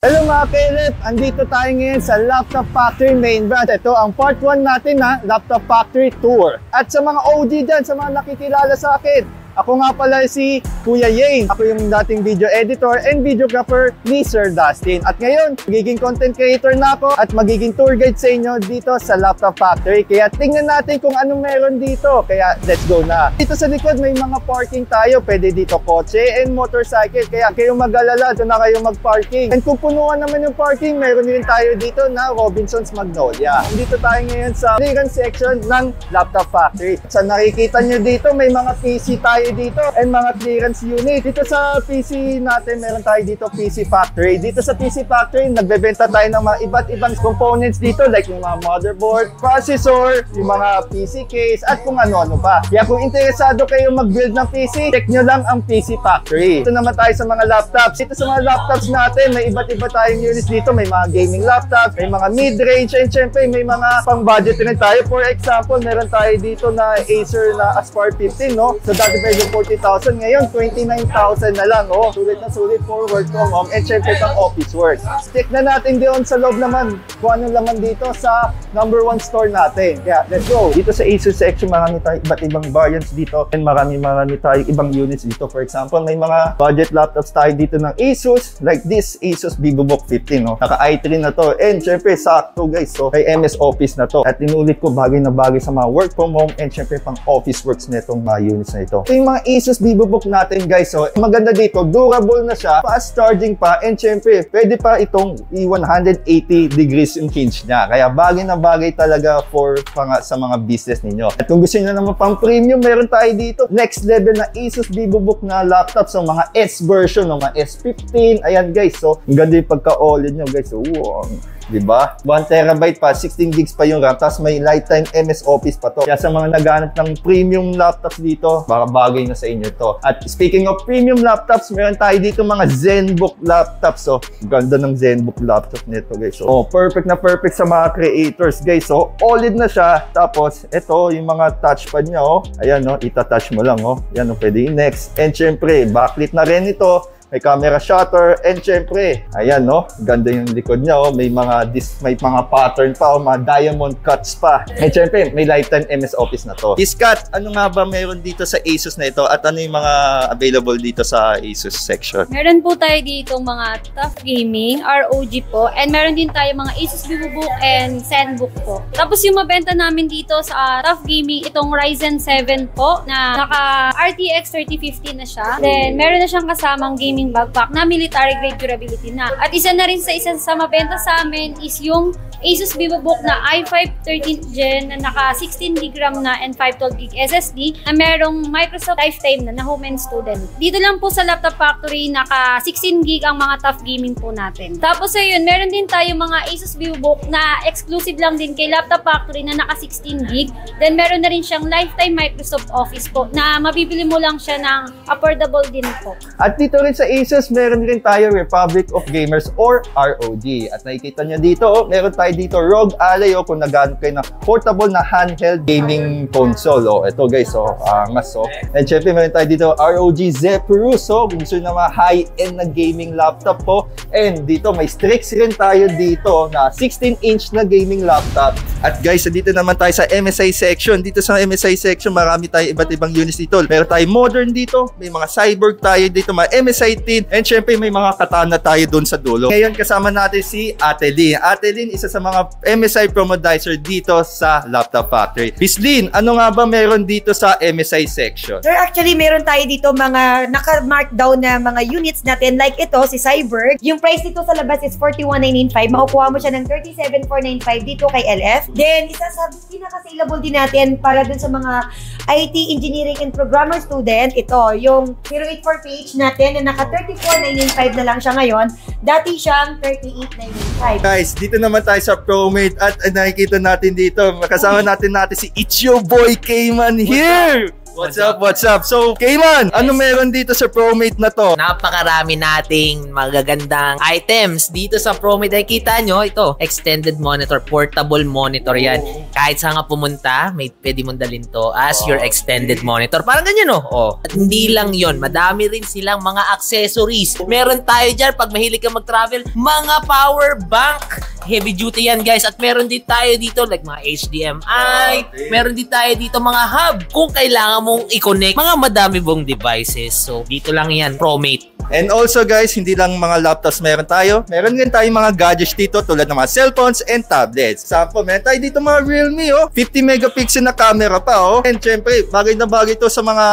Hello mga Caleb! Andito tayo ngayon sa Laptop Factory main branch. Ito ang part 1 natin na Laptop Factory Tour. At sa mga OG dyan, sa mga nakikilala sa akin, ako nga pala si Kuya Yane. Ako yung dating video editor and videographer ni Sir Dustin. At ngayon, magiging content creator na ako at magiging tour guide sa inyo dito sa Laptop Factory. Kaya tingnan natin kung anong meron dito. Kaya let's go na. Dito sa likod may mga parking tayo. Pwede dito kotse and motorcycle. Kaya kayong mag-alala, doon na kayo mag-parking. And kung punuan naman yung parking, meron din tayo dito na Robinson's Magnolia. Dito tayo ngayon sa clearance section ng Laptop Factory. Sa nakikita nyo dito, may mga PC tayo dito and mga clearance unit. Dito sa PC natin, meron tayo dito PC Factory. Dito sa PC Factory, nagbebenta tayo ng mga iba't ibang components dito like yung mga motherboard, processor, yung mga PC case, at kung ano-ano pa. Kaya kung interesado kayo mag-build ng PC, check nyo lang ang PC Factory. Dito naman tayo sa mga laptops. Dito sa mga laptops natin, may iba't iba tayong units dito. May mga gaming laptops, may mga mid-range, and syempre may mga pang-budget rin tayo. For example, meron tayo dito na Acer na Aspire 15, no? So dati yung 40,000, ngayon 29,000 na lang, oh. Sulit na sulit for work from home and syempre pang office work. Check na natin doon sa loob naman kung ano laman dito sa number 1 store natin. Kaya let's go. Dito sa Asus section, marami tayong iba't ibang variants dito and marami tayong ibang units dito. For example, may mga budget laptops tayo dito ng Asus like this Asus VivoBook 15, no? Naka i3 na to and syempre sakto guys, so kay MS Office na to. At inulit ko, bagay na bagay sa mga work from home and syempre pang office works nitong mga units na ito. Yung mga Asus VivoBook natin guys, so maganda dito, durable na siya, fast charging pa, and syempre pwede pa itong 180 degrees yung hinge niya, kaya bagay na bagay talaga sa mga business ninyo. At kung gusto niyo naman pang premium, meron tayo dito next level na Asus VivoBook na laptop, so mga S version, mga S15, ayan guys, so ang ganda yung pagka-OLED nyo guys, so wow, diba? 1 terabyte pa, 16 gigs pa yung RAM, tapos may lifetime MS Office pa to. Kaya sa mga naghahanap ng premium laptops dito, baka bagay na sa inyo to. At speaking of premium laptops, meron tayo dito mga ZenBook laptops. So, ganda ng ZenBook laptop nito guys. So, perfect na perfect sa mga creators guys. So, OLED na siya. Tapos, ito yung mga touchpad niya, oh. Ayan, oh, itatouch mo lang, oh. Yan, oh, pwede yung next. And syempre, backlit na rin ito. May camera shutter, and syempre, ayan, no? Ganda yung likod niya, oh. May mga pattern pa, oh, mga diamond cuts pa. And syempre, may lifetime MS Office na to. Iskat, ano nga ba meron dito sa Asus na ito? At ano yung mga available dito sa Asus section? Meron po tayo dito mga TUF Gaming, ROG po, and meron din tayo mga Asus VivoBook and ZenBook po. Tapos yung mabenta namin dito sa TUF Gaming, itong Ryzen 7 po, na naka RTX 3050 na siya. Then, meron na siyang kasamang gaming backpack na military grade durability na. At isa na rin sa mabenta sa amin is yung Asus VivoBook na i5 13th Gen na naka 16 GB RAM na and 512 GB SSD na merong Microsoft Lifetime na home and student. Dito lang po sa Laptop Factory, naka 16 GB ang mga TUF Gaming po natin. Tapos ayun, meron din tayo mga Asus VivoBook na exclusive lang din kay Laptop Factory na naka 16 GB. Then meron na rin siyang Lifetime Microsoft Office po na mabibili mo lang siya ng affordable din po. At dito rin sa Asus, meron rin tayo Republic of Gamers or ROG. At nakikita nyo dito, oh, meron tayo dito ROG Ally, oh, kung naghanap kayo na portable na handheld gaming console. Oh, ito guys, oh, angas, oh. And syempre, meron tayo dito ROG Zephyrus, oh, kung gusto nyo na mga high-end na gaming laptop po. And dito, may Strix rin tayo dito na 16-inch na gaming laptop. At guys, dito naman tayo sa MSI section. Dito sa MSI section, marami tayo iba't ibang units dito. Meron tayo modern dito, may mga cyborg tayo dito, mga MSI tin, and syempre may mga katana tayo doon sa dulo. Ngayon kasama natin si Ate Lynn. Ate Lynn, isa sa mga MSI Promodizer dito sa Laptop Factory. Miss Lynn, ano nga ba meron dito sa MSI section? Sir, actually meron tayo dito mga naka-markdown na mga units natin. Like ito, si Cyborg. Yung price dito sa labas is 41,995. Makukuha mo siya ng 37,495 dito kay LF. Then, isa sa pinaka-saleable din natin para dun sa mga IT, engineering, and programmer student. Ito, yung 084 page natin na naka 34,995 na lang siya ngayon. Dati siyang 38,995. Guys, dito naman tayo sa ProMate at nakikita natin dito, makasama natin si It's Your Boy Cayman here! What's up, what's up? So, Kayman, ano meron dito sa ProMate na to? Napakarami nating magagandang items dito sa ProMate. Kita nyo, ito, extended monitor, portable monitor yan. Kahit saan nga pumunta, may pwede mong dalhin to as your extended monitor. Parang ganyan, oh. At hindi lang yon, madami rin silang mga accessories. Meron tayo dyan, pag mahilig ka mag-travel, mga power bank. Heavy duty yan, guys. At meron din tayo dito, like mga HDMI. Meron din tayo dito mga hub. Kung kailangan mong i-connect mga madami bong devices. So, dito lang yan, ProMate. And also guys, hindi lang mga laptops meron tayo. Meron din tayong mga gadgets dito tulad ng mga cellphones and tablets. Sample, meron tayo dito mga Realme, 50 megapixel na camera pa, And syempre, bagay na bagay to sa mga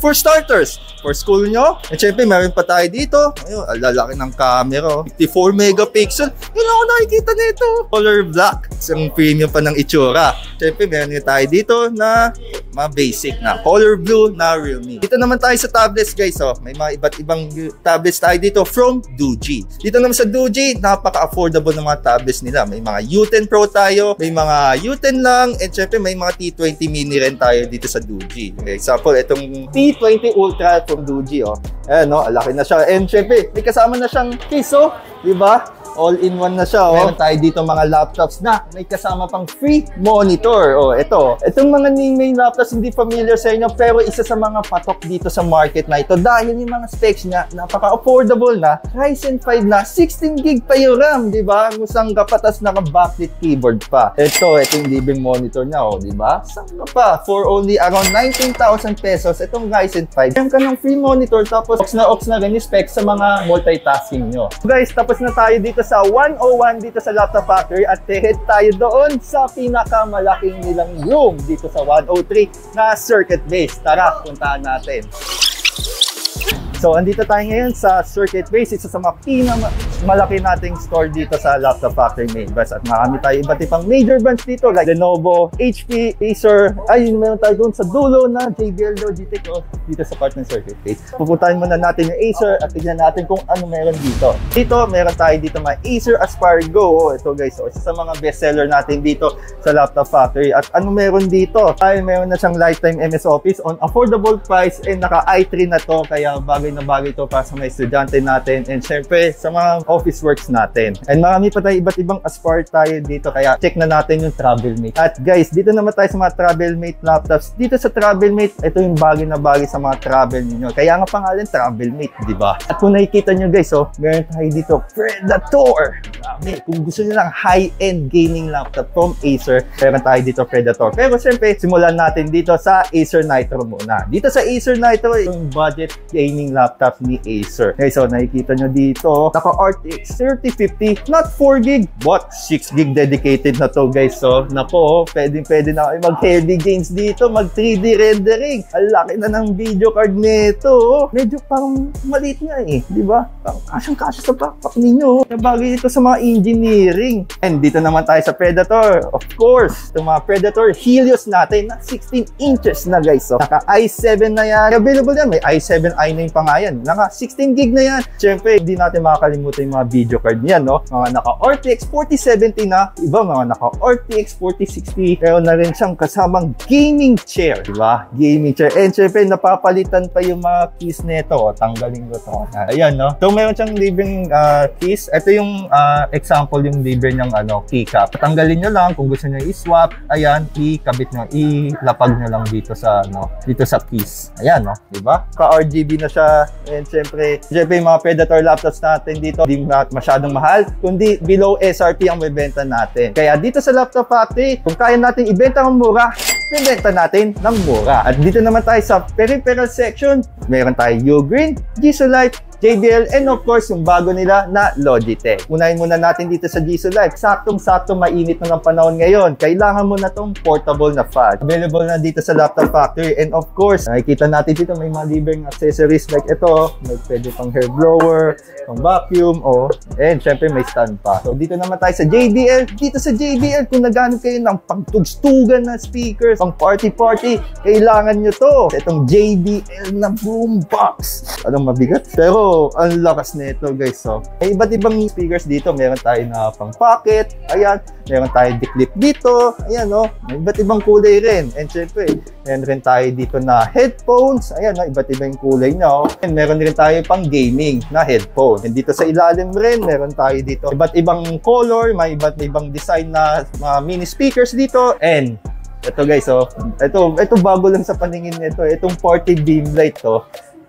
for starters, for school nyo. And syempre, meron pa tayo dito. Ayun, lalaki ng camera, 54 megapixel. Yun ako nakikita nito. Color black. Isang premium pa ng itsura. Syempre, meron din tayo dito na mga basic na color blue na Realme. Dito naman tayo sa tablets, guys, May mga iba't ibang tablets tayo dito from Doogee. Dito naman sa Doogee, napaka-affordable ng mga tablets nila. May mga U10 Pro tayo, may mga U10 lang, and syempre may mga T20 mini rin tayo dito sa Doogee. Okay, example, itong T20 Ultra from Doogee, Ayan, laki na siya. And syempre, may kasama na siyang case, diba? All-in-one na siya, Meron tayo dito mga laptops na may kasama pang free monitor. Ito. Itong mga main laptops hindi familiar sa inyo, pero isa sa mga patok dito sa market na ito dahil yung mga specs niya napaka-affordable na. Ryzen 5 na 16GB pa yung RAM, di ba? Musang kapatas naka-backlit keyboard pa. Ito yung living monitor niya, di ba? Saan ka pa? For only around 19,000 pesos, itong Ryzen 5. Meron ka ng free monitor, tapos ox na rin yung specs sa mga multitasking nyo. Guys, tapos na tayo dito sa 101 dito sa Laptop Factory at head tayo doon sa pinakamalaking nilang room dito sa 103 na circuit base. Tara, puntahan natin. So, andito tayo ngayon sa Circuit Base, isa sa mga pinakamalaki nating store dito sa Laptop Factory main branch. At marami tayo iba't ibang major brands dito like Lenovo, HP, Acer. Ayun, meron tayo doon sa dulo na JBL Logitech dito sa part ng Circuit Base. Pupuntahan muna natin yung Acer at tignan natin kung ano meron dito. Dito, meron tayo dito mga Acer Aspire Go. Ito guys, isa sa mga bestseller natin dito sa Laptop Factory. At ano meron dito? Ay, meron na siyang lifetime MS Office on affordable price and naka i3 na to, kaya bagay na bagay ito para sa mga estudyante natin and syempre sa mga office works natin. And marami pa tayo iba't ibang Aspire tayo dito, kaya check na natin yung Travelmate. At guys, dito naman tayo sa mga Travelmate laptops. Dito sa Travelmate, ito yung bagay na bagay sa mga travel niyo. Kaya nga pangalan Travelmate, di ba? At kung nakikita nyo guys, meron tayo dito Predator. Marami. Kung gusto nyo lang high-end gaming laptop from Acer, meron tayo dito Predator. Pero syempre, simulan natin dito sa Acer Nitro muna. Dito sa Acer Nitro, yung budget gaming laptop ni Acer. Okay, so nakikita nyo dito, naka RTX 3050, not 4GB, but 6GB dedicated na to guys. So, nako, pwede na kayo mag-heavy games dito, mag 3D rendering. Ang laki na ng video card nito. Medyo parang maliit nga di ba? Parang kasyang-kasya sa backpack ninyo. Nabagay ito sa mga engineering. And dito naman tayo sa Predator. Of course, itong mga Predator Helios natin na 16 inches na guys. So, naka i7 na yan. Available yan. May i7, i9 pa nga yan. Naka 16GB na yan. Siyempre, hindi natin makakalimutan yung mga video card niyan, Mga naka RTX 4070 na. Iba, mga naka RTX 4060. Pero na rin siyang kasamang gaming chair. Diba? Gaming chair. And siyempre, napapalitan pa yung mga keys nito. Tanggalin ko to. Ayan, So, meron siyang libreng keys. Ito yung example yung libre ng keycap. Tanggalin nyo lang kung gusto nyo i-swap. Ayan, ikabit nyo. Ilapag nyo lang dito sa keys. Ayan, Diba? Ka-RGB na siya. And syempre yung mga Predator laptops natin dito, hindi masyadong mahal, kundi below SRP ang bebenta natin. Kaya dito sa Laptop Factory, kung kaya natin ibenta ng mura, ibenta natin ng mura. At dito naman tayo sa peripheral section, meron tayo Ugreen, Gisulite, JBL, and of course, yung bago nila na Logitech. Unahin muna natin dito sa Gisulite. Saktong-sakto mainit na ng panahon ngayon. Kailangan mo na tong portable na fan. Available na dito sa Laptop Factory. And of course, nakikita natin dito may mga libreng accessories like ito. May pwede pang hair blower, pang vacuum, and syempre may stand pa. So dito naman tayo sa JBL. Dito sa JBL, kung naghanap kayo ng pangtugstugan na speakers, pang party-party, kailangan nyo to. Itong JBL na boombox. Anong mabigat? Pero Wow! Ang lakas nito guys. So, may iba't ibang speakers dito. Meron tayo na pang pocket. Ayan. Meron tayo declip dito. Ayan, no? May iba't ibang kulay rin. And syempre, meron rin tayo dito na headphones. Ayan, no? Iba't ibang kulay niya. And meron rin tayo pang gaming na headphone. And dito sa ilalim rin, meron tayo dito iba't ibang color, may iba't ibang design na mga mini speakers dito. And ito guys, oh, ito bago lang sa paningin nito. Itong 40 beam light to.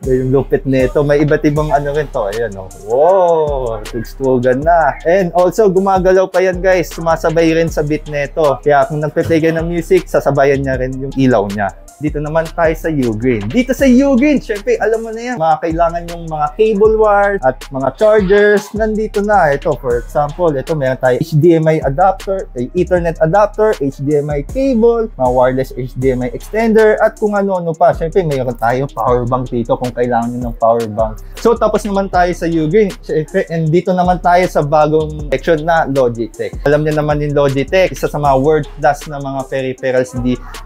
Yung lupit nito, may iba't ibang ano rin to. Ayan, oh. Wow, tugstugan na. And also, gumagalaw pa yan guys. Sumasabay rin sa beat nito. Kaya kung nagpe-play kayo ng music, sasabayan niya rin yung ilaw niya. Dito naman tayo sa Ugreen. Dito sa Ugreen, syempre, alam mo na yan, mga kailangan yung mga cable wires at mga chargers, nandito na. Ito, for example, ito meron tayo HDMI adapter, Ethernet adapter, HDMI cable, mga wireless HDMI extender, at kung ano-ano pa. Syempre, mayroon tayo power bank dito kung kailangan nyo ng power bank. So, tapos naman tayo sa Ugreen. Syempre, and dito naman tayo sa bagong section na Logitech. Alam niyo naman yung Logitech, isa sa mga world class na mga peripherals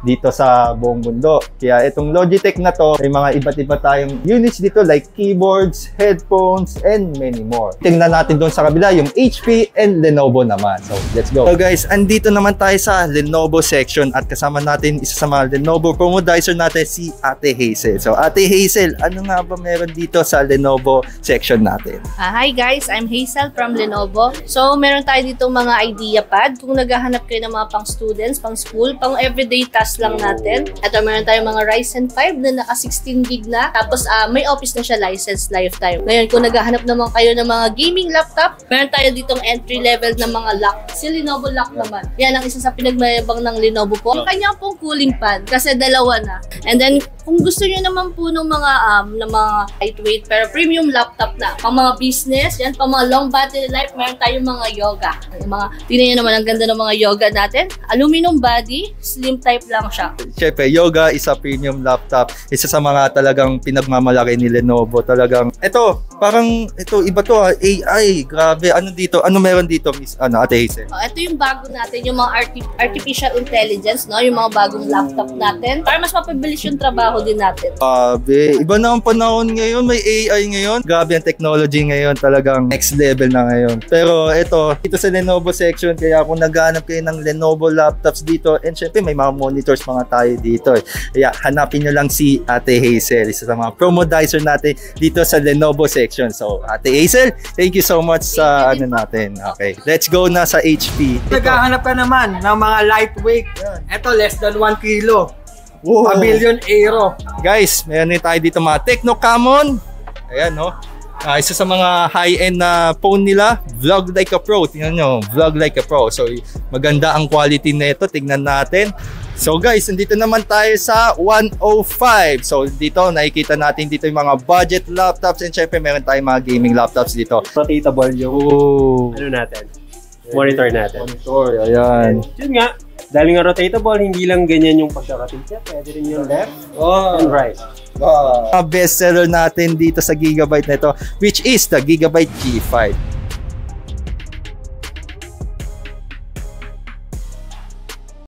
dito sa buong mundo. Kaya itong Logitech na to, may mga iba't iba tayong units dito like keyboards, headphones, and many more. Tingnan natin doon sa kabila yung HP and Lenovo naman. So, let's go. So guys, andito naman tayo sa Lenovo section at kasama natin isa sa mga Lenovo promodizer natin, si Ate Hazel. So, Ate Hazel, ano nga ba meron dito sa Lenovo section natin? Hi guys, I'm Hazel from Lenovo. So, meron tayo dito mga IdeaPad. Kung naghahanap kayo ng mga pang students, pang school, pang everyday task lang natin. Ito, meron tayong mga Ryzen 5 na naka 16 gig na. Tapos may office na siya, license lifetime. Ngayon, kung naghahanap naman kayo ng mga gaming laptop, meron tayo ditong entry level na mga lock. Si Lenovo lock naman. Yan ang isa sa pinagmayabang ng Lenovo po. Ang kanya pong cooling fan kasi dalawa na. And then, kung gusto niyo naman po ng mga lightweight pero premium laptop na, pang mga business, yan, pang mga long battery life, meron tayong mga yoga. Tingnan niyo naman ang ganda ng mga yoga natin. Aluminum body, slim type lang siya. Syempre, yoga is a premium laptop. Isa sa mga talagang pinagmamalaki ni Lenovo. Talagang, iba to AI. Grabe, ano dito? Ano meron dito, Miss Ate Hazel? Ito yung bago natin, yung mga artificial intelligence, no? Yung mga bagong laptop natin. Para mas mapabilis yung trabaho din natin. Grabe, iba na ang panahon ngayon. May AI ngayon. Grabe ang technology ngayon. Talagang next level na ngayon. Pero dito sa Lenovo section, kaya kung naghanap kayo ng Lenovo laptops dito, and syempre may mga monitors mga tayo dito. Kaya hanapin nyo lang si Ate Hazel, isa sa mga promodizer natin dito sa Lenovo section. So, Ate Hazel, thank you so much sa natin. Okay, let's go na sa HP. Naghahanap ka naman ng mga lightweight. Ito, less than 1 kilo. Wow. Pavilion Aero. Guys, mayroon tayo dito mga Tecno Camon. Ayan, no? Isa sa mga high-end na phone nila, Vlog Like a Pro. Tingnan nyo, Vlog Like a Pro. So, maganda ang quality nito. Tingnan natin. So guys, nandito naman tayo sa 105. So dito, nakikita natin dito yung mga budget laptops and syempre meron tayong mga gaming laptops dito. Rotatable yung natin, monitor natin. Monitor, ayan. Yun nga, dahil nga rotatable, hindi lang ganyan yung pagka-rotate niya, pwede rin yung left and right. Best seller natin dito sa Gigabyte nito, which is the Gigabyte G5.